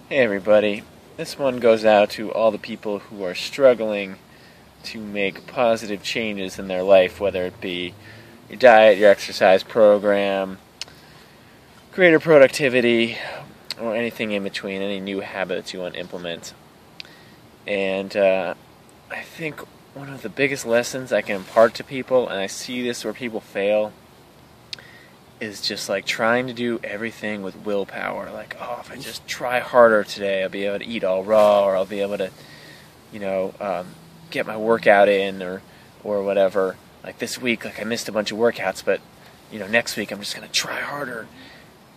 Hey everybody, this one goes out to all the people who are struggling to make positive changes in their life, whether it be your diet, your exercise program, greater productivity, or anything in between, any new habits you want to implement. And I think one of the biggest lessons I can impart to people, and I see this where people fail, is just like trying to do everything with willpower. Like, oh, if I just try harder today, I'll be able to eat all raw, or I'll be able to, get my workout in, or whatever. Like this week, like I missed a bunch of workouts, but next week I'm just gonna try harder.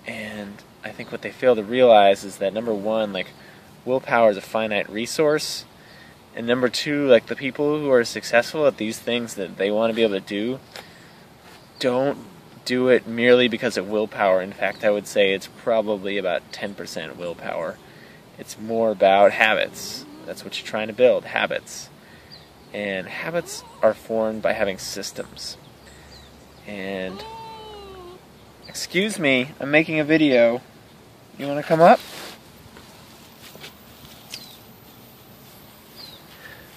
And I think what they fail to realize is that number one, like willpower is a finite resource, and number two, like the people who are successful at these things that they want to be able to do, don't do it merely because of willpower. In fact, I would say it's probably about 10% willpower. It's more about habits. That's what you're trying to build, habits. And habits are formed by having systems. And, excuse me, I'm making a video. You want to come up?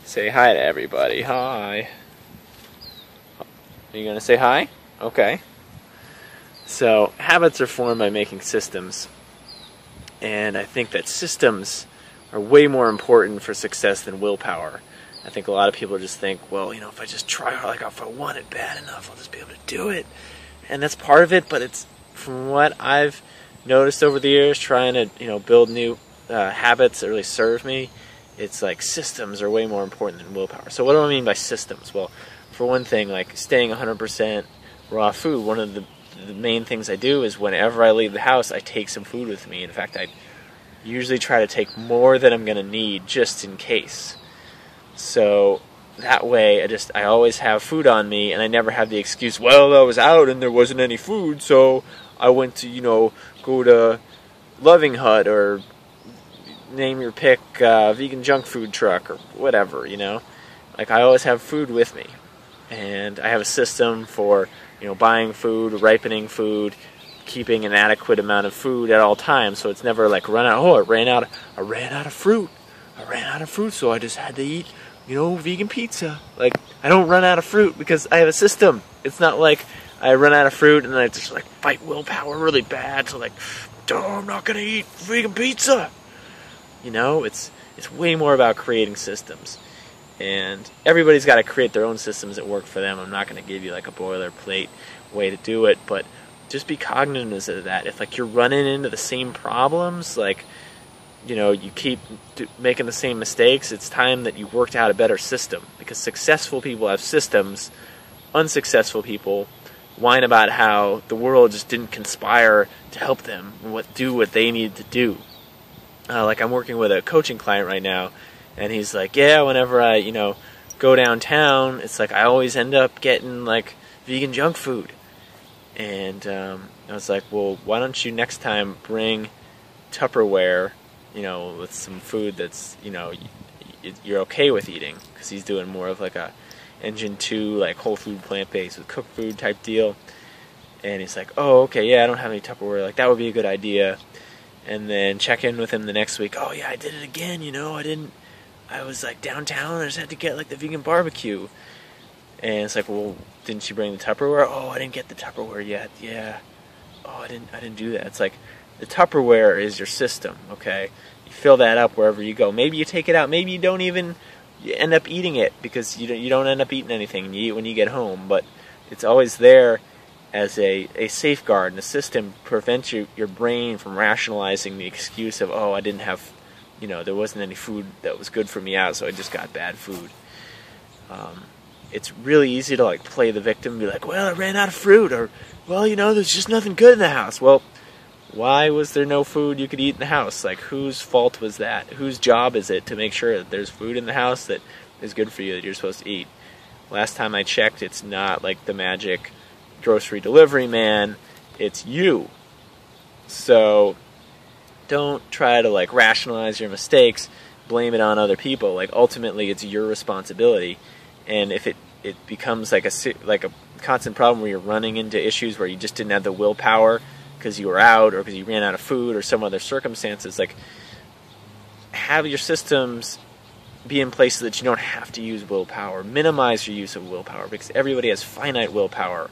Say hi to everybody. Hi. Are you going to say hi? Okay. So, habits are formed by making systems, and I think that systems are way more important for success than willpower. I think a lot of people just think, well, if I just try hard, like if I want it bad enough, I'll just be able to do it. And that's part of it, but it's, from what I've noticed over the years, trying to, build new habits that really serve me, it's like systems are way more important than willpower. So what do I mean by systems? Well, for one thing, like staying 100% raw food, one of the main things I do is whenever I leave the house, I take some food with me. In fact, I usually try to take more than I'm going to need just in case. So that way, I always have food on me, and I never have the excuse, well, I was out and there wasn't any food, so I went to, go to Loving Hut or name your pick vegan junk food truck or whatever, Like, I always have food with me. And I have a system for buying food, ripening food, keeping an adequate amount of food at all times, so it's never like run out. Oh, I ran out of fruit, so I just had to eat, vegan pizza. Like, I don't run out of fruit because I have a system. It's not like I run out of fruit and then I just like fight willpower really bad. So like, oh, I'm not gonna eat vegan pizza. It's way more about creating systems. And everybody's got to create their own systems that work for them. I'm not going to give you like a boilerplate way to do it, but just be cognizant of that. If like you're running into the same problems, like you keep making the same mistakes, it's time that you worked out a better system. Because successful people have systems. Unsuccessful people whine about how the world just didn't conspire to help them do what they need to do. Like I'm working with a coaching client right now. And he's like, yeah, whenever I, go downtown, it's like I always end up getting, like, vegan junk food. And I was like, well, why don't you next time bring Tupperware, with some food that's, you're okay with eating. Because he's doing more of, like, a Engine 2, like, whole food, plant-based with cooked food type deal. And he's like, oh, okay, yeah, I don't have any Tupperware. Like, that would be a good idea. And then check in with him the next week. Oh, yeah, I did it again, I was like downtown, I just had to get like the vegan barbecue. And it's like, well, didn't you bring the Tupperware? Oh, I didn't get the Tupperware yet. Yeah. Oh, I didn't do that. It's like the Tupperware is your system, okay? You fill that up wherever you go. Maybe you take it out. Maybe you don't even end up eating it because you don't end up eating anything. You eat when you get home, but it's always there as a safeguard, and the system prevents your brain from rationalizing the excuse of, oh, I didn't have there wasn't any food that was good for me out, so I just got bad food. It's really easy to like play the victim and be like, well, I ran out of fruit, or, well, there's just nothing good in the house. Well, why was there no food you could eat in the house? Like, whose fault was that? Whose job is it to make sure that there's food in the house that is good for you, that you're supposed to eat? Last time I checked, it's not like the magic grocery delivery man, it's you. So don't try to like rationalize your mistakes, blame it on other people. Like ultimately, it's your responsibility. And if it becomes like a constant problem where you're running into issues where you just didn't have the willpower because you were out or because you ran out of food or some other circumstances, like have your systems be in place so that you don't have to use willpower. Minimize your use of willpower, because everybody has finite willpower.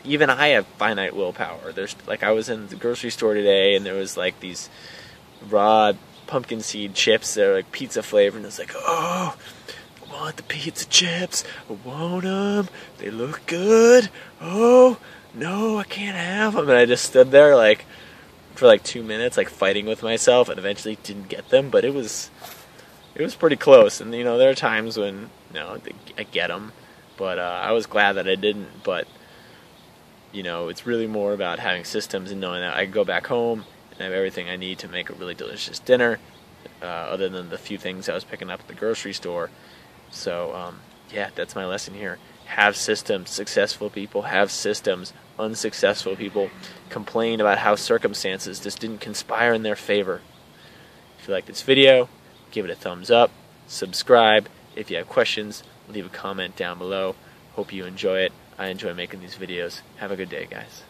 Even I have finite willpower. There's like, I was in the grocery store today and there was like these raw pumpkin seed chips that are like pizza flavored, and it's like, oh, I want the pizza chips, I want them, they look good, oh no, I can't have them. And I just stood there like for like 2 minutes, like fighting with myself, and eventually didn't get them. But it was pretty close. And there are times when I get them, but I was glad that I didn't. But it's really more about having systems and knowing that I can go back home and have everything I need to make a really delicious dinner, other than the few things I was picking up at the grocery store. So yeah, that's my lesson here. Have systems. Successful people have systems. Unsuccessful people complain about how circumstances just didn't conspire in their favor. If you like this video, give it a thumbs up, subscribe. If you have questions, leave a comment down below. Hope you enjoy it. I enjoy making these videos. Have a good day, guys.